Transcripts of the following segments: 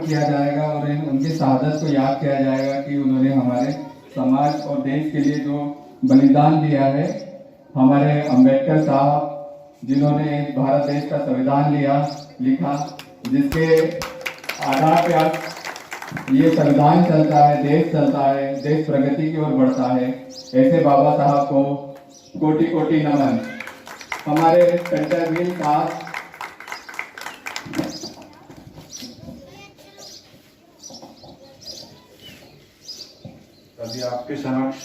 किया जाएगा और उनकी शहादत को याद किया जाएगा कि उन्होंने हमारे समाज और देश के लिए जो बलिदान दिया है। हमारे अंबेडकर साहब जिन्होंने भारत देश का संविधान लिखा, जिसके आधार पे आज ये संविधान चलता है, देश चलता है, देश प्रगति की ओर बढ़ता है। ऐसे बाबा साहब को कोटि कोटि नमन। हमारे कंटरवील साहब अभी आपके समक्ष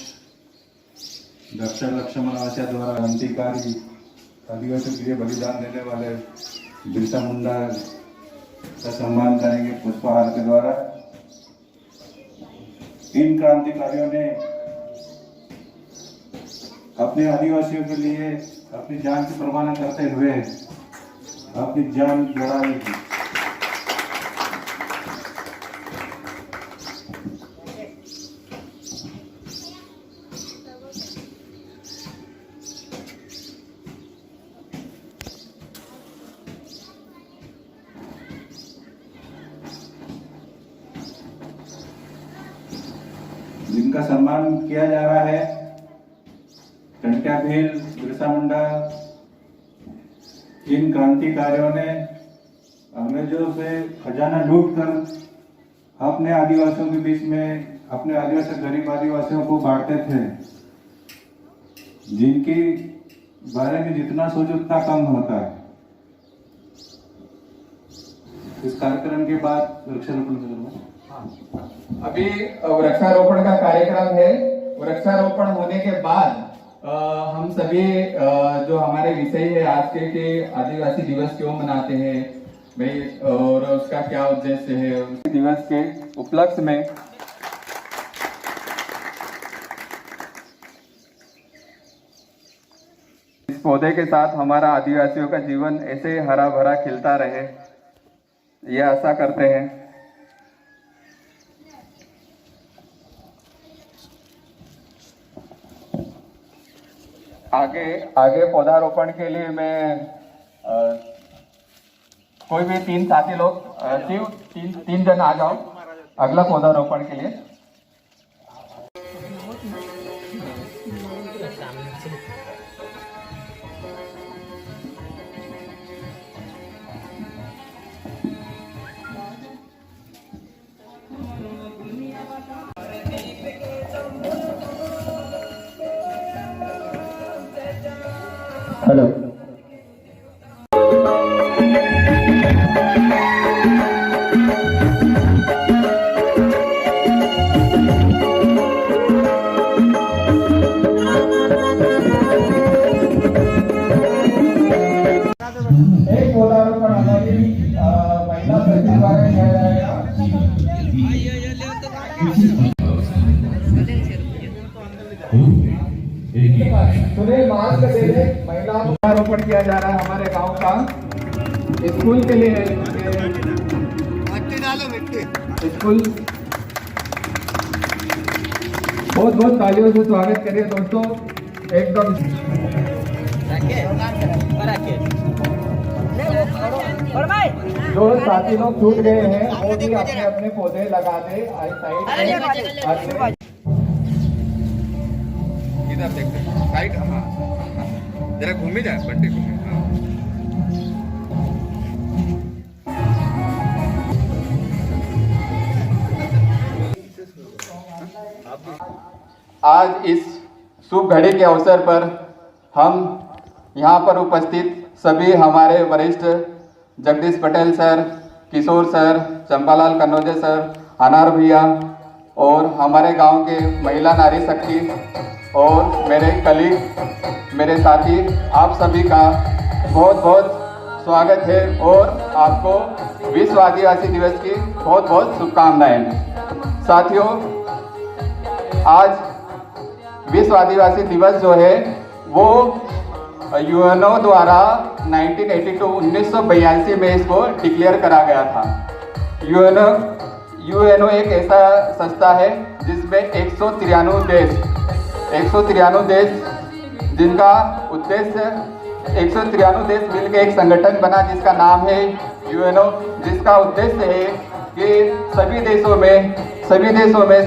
डॉक्टर लक्ष्मण आचार्य द्वारा क्रांतिकारी आदिवासियों के लिए बलिदान देने वाले बिरसा मुंडा का सम्मान करेंगे पुष्पहार के द्वारा। इन क्रांतिकारियों ने अपने आदिवासियों के लिए अपनी जान की परवाह करते हुए अपनी जान लड़ाई की। जिनका सम्मान किया जा रहा है कंटकभील बिरसा मुंडा। इन क्रांतिकारियों ने अंग्रेजों से खजाना लूट कर अपने आदिवासियों के बीच में अपने आदिवासी गरीब आदिवासियों को बांटते थे, जिनके बारे में जितना सोचो उतना कम होता है। इस कार्यक्रम के बाद वृक्षारोपण करूंगा। अभी वृक्षारोपण का कार्यक्रम है। वृक्षारोपण होने के बाद हम सभी जो हमारे विषय है आज के आदिवासी दिवस क्यों मनाते हैं भाई, और उसका क्या उद्देश्य है, उस दिवस के उपलक्ष्य में इस पौधे के साथ हमारा आदिवासियों का जीवन ऐसे हरा भरा खिलता रहे, ये आशा करते हैं। आगे पौधारोपण के लिए मैं कोई भी 3 साथी लोग तीन जन आ जाओ अगला पौधारोपण के लिए। हेलो, एक पौधारोपण हमारी महिला समिति द्वारा किया जाएगा। सुनील मास्क दे दे। महिला पौधारोपण किया जा रहा है हमारे गांव का स्कूल के लिए। स्कूल बहुत बहुत तालियों से स्वागत करिए दोस्तों। एकदम जो साथी लोग छूट गए हैं वो भी अपने अपने पौधे लगा दे साइड। इधर देखते साइड, हाँ जरा घूमे जाए बंटे घूमे। आज इस शुभ घड़ी के अवसर पर हम यहाँ पर उपस्थित सभी हमारे वरिष्ठ जगदीश पटेल सर, किशोर सर, चंपालाल कन्नौजे सर, अनार भैया और हमारे गांव के महिला नारी शक्ति और मेरे कलीग, मेरे साथी, आप सभी का बहुत बहुत स्वागत है और आपको विश्व आदिवासी दिवस की बहुत बहुत शुभकामनाएं। साथियों, आज विश्व आदिवासी दिवस जो है वो यूएनओ द्वारा 1982 में इसको डिक्लेयर करा गया था। यूएनओ एक ऐसा संस्था है जिसमें 193 देश जिनका उद्देश्य 193 देश मिलकर एक संगठन बना जिसका नाम है यूएनओ, जिसका उद्देश्य है कि सभी देशों में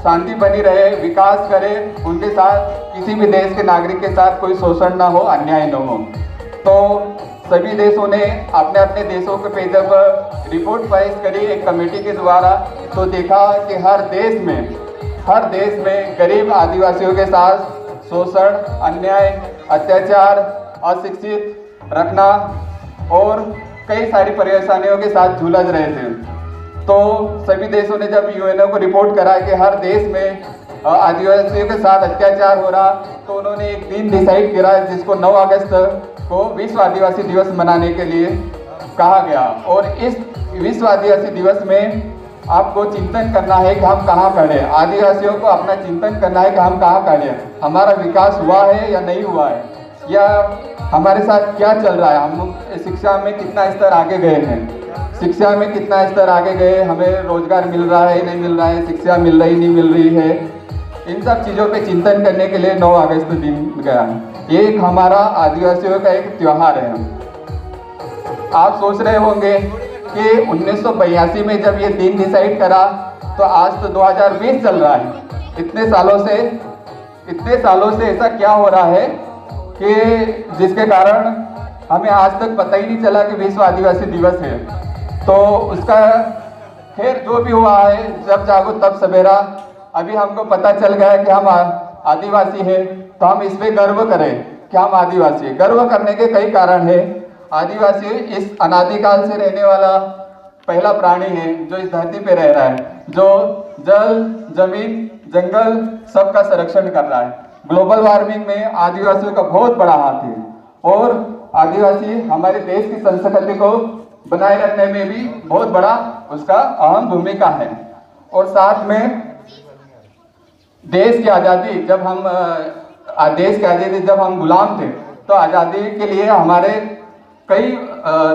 शांति बनी रहे, विकास करे, उनके साथ किसी भी देश के नागरिक के साथ कोई शोषण ना हो, अन्याय न हो। तो सभी देशों ने अपने अपने देशों के पे जब रिपोर्ट पेश करी एक कमेटी के द्वारा, तो देखा कि हर देश में गरीब आदिवासियों के साथ शोषण, अन्याय, अत्याचार, अशिक्षित रखना और कई सारी परेशानियों के साथ झुलझ रहे थे। तो सभी देशों ने जब यूएनओ को रिपोर्ट करा कि हर देश में आदिवासियों के साथ अत्याचार हो रहा, तो उन्होंने एक दिन डिसाइड करा जिसको 9 अगस्त को विश्व आदिवासी दिवस मनाने के लिए कहा गया। और इस विश्व आदिवासी दिवस में आपको चिंतन करना है कि हम कहाँ खड़े हैं। आदिवासियों को अपना चिंतन करना है कि हम कहाँ खड़े हैं, हमारा विकास हुआ है या नहीं हुआ है, या हमारे साथ क्या चल रहा है, हम शिक्षा में कितना स्तर आगे गए हैं, हमें रोजगार मिल रहा है नहीं मिल रहा है, शिक्षा मिल रही नहीं मिल रही है। इन सब चीज़ों पे चिंतन करने के लिए 9 अगस्त दिन गया। ये एक हमारा आदिवासियों का एक त्यौहार है। आप सोच रहे होंगे कि 1982 में जब ये दिन डिसाइड करा, तो आज तो 2020 चल रहा है। इतने सालों से ऐसा क्या हो रहा है कि जिसके कारण हमें आज तक पता ही नहीं चला कि विश्व आदिवासी दिवस है। तो उसका खैर जो भी हुआ है, जब जागो तब सवेरा। अभी हमको पता चल गया कि हम आदिवासी हैं, तो हम इस पे गर्व करें कि हम आदिवासी हैं। गर्व करने के कई कारण हैं। आदिवासी इस अनादिकाल से रहने वाला पहला प्राणी है जो इस धरती पे रह रहा है, जो जल, जमीन, जंगल सबका संरक्षण कर रहा है। ग्लोबल वार्मिंग में आदिवासियों का बहुत बड़ा हाथ है, और आदिवासी हमारे देश की संस्कृति को बनाए रखने में भी बहुत बड़ा उसका अहम भूमिका है। और साथ में देश की आज़ादी जब हम गुलाम थे, तो आज़ादी के लिए हमारे कई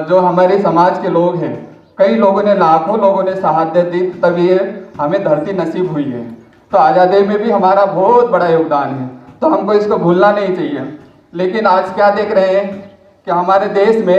जो हमारे समाज के लोग हैं, कई लोगों ने, लाखों लोगों ने शहादत दी, तब ये हमें धरती नसीब हुई है। तो आज़ादी में भी हमारा बहुत बड़ा योगदान है, तो हमको इसको भूलना नहीं चाहिए। लेकिन आज क्या देख रहे हैं कि हमारे देश में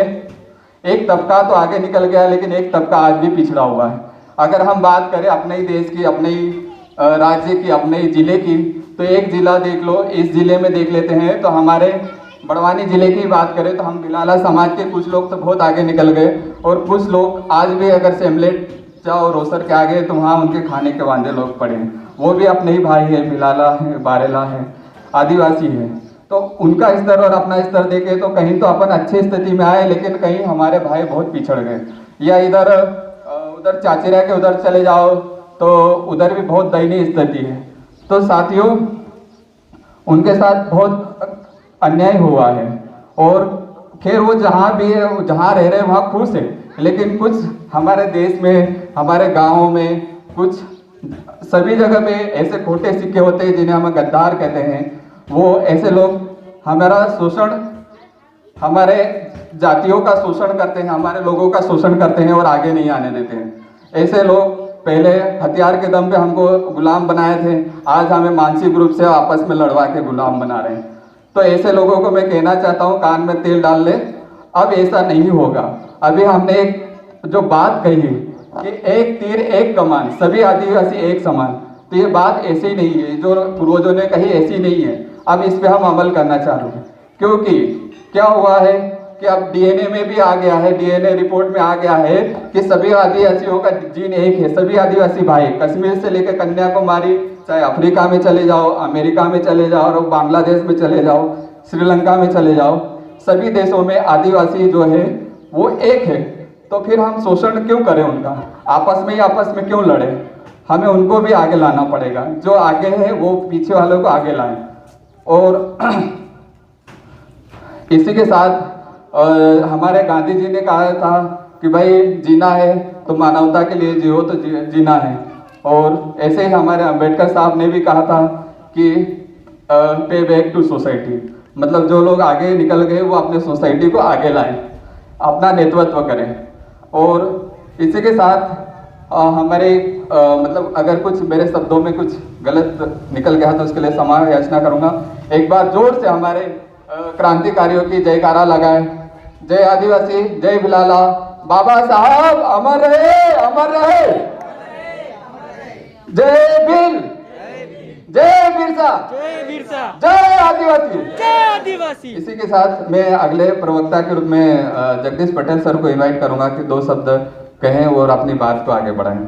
एक तबका तो आगे निकल गया, लेकिन एक तबका आज भी पिछड़ा हुआ है। अगर हम बात करें अपने ही देश की, अपने ही राज्य की, अपने ही जिले की, तो एक जिला देख लो, इस जिले में देख लेते हैं। तो हमारे बड़वानी जिले की बात करें तो हम बिलाला समाज के कुछ लोग तो बहुत आगे निकल गए, और कुछ लोग आज भी अगर सेमलेट जाओ रोसर के आगे, तो वहाँ उनके खाने के वांदे लोग पड़े हैं। वो भी अपने ही भाई है, बिलाला है, बारेला है, आदिवासी है। तो उनका स्तर और अपना स्तर देखे तो कहीं तो अपन अच्छी स्थिति में आए, लेकिन कहीं हमारे भाई बहुत पिछड़ गए। या उधर चाचेरा के उधर चले जाओ तो उधर भी बहुत दयनीय स्थिति है। तो साथियों, उनके साथ बहुत अन्याय हुआ है, और खैर वो जहाँ भी है, जहाँ रह रहे हैं वहाँ खुश है। लेकिन कुछ हमारे देश में, हमारे गाँवों में, कुछ सभी जगह पे ऐसे खोटे सिक्के होते हैं जिन्हें हम गद्दार कहते हैं। वो ऐसे लोग हमारा शोषण, हमारे जातियों का शोषण करते हैं, हमारे लोगों का शोषण करते हैं और आगे नहीं आने देते हैं। ऐसे लोग पहले हथियार के दम पे हमको गुलाम बनाए थे, आज हमें मानसिक रूप से आपस में लड़वा के गुलाम बना रहे हैं। तो ऐसे लोगों को मैं कहना चाहता हूँ, कान में तेल डाल ले, अब ऐसा नहीं होगा। अभी हमने एक जो बात कही कि एक तीर एक कमान, सभी आदिवासी एक समान, तो ये बात ऐसी नहीं है, जो पूर्वजों ने कही ऐसी नहीं है। अब इस पे हम अमल करना चालू है, क्योंकि क्या हुआ है कि अब डीएनए में भी आ गया है, डीएनए रिपोर्ट में आ गया है कि सभी आदिवासियों का जीन एक है। सभी आदिवासी भाई, कश्मीर से लेकर कन्याकुमारी, चाहे अफ्रीका में चले जाओ, अमेरिका में चले जाओ, और बांग्लादेश में चले जाओ, श्रीलंका में चले जाओ, सभी देशों में आदिवासी जो है वो एक है। तो फिर हम शोषण क्यों करें उनका, आपस में क्यों लड़े? हमें उनको भी आगे लाना पड़ेगा, जो आगे है वो पीछे वालों को आगे लाएं। और इसी के साथ हमारे गांधी जी ने कहा था कि भाई जीना है तो मानवता के लिए जियो, तो जीना है। और ऐसे ही हमारे अंबेडकर साहब ने भी कहा था कि पे बैक टू सोसाइटी, मतलब जो लोग आगे निकल गए वो अपने सोसाइटी को आगे लाएं, अपना नेतृत्व करें। और इसी के साथ हमारे मतलब अगर कुछ मेरे शब्दों में कुछ गलत निकल गया तो उसके लिए क्षमा याचना करूंगा। एक बार जोर से हमारे क्रांतिकारियों की जयकारा लगाएं। जय आदिवासी, जय बिलाला, बाबा साहब अमर रहे, अमर रहे। जय भीम, जय बिरसा, जय बिरसा, जय आदिवासी, जय आदिवासी। इसी के साथ मैं अगले प्रवक्ता के रूप में जगदीश पटेल सर को इनवाइट करूंगा कि 2 शब्द कहें और अपनी बात को आगे बढ़ाएं।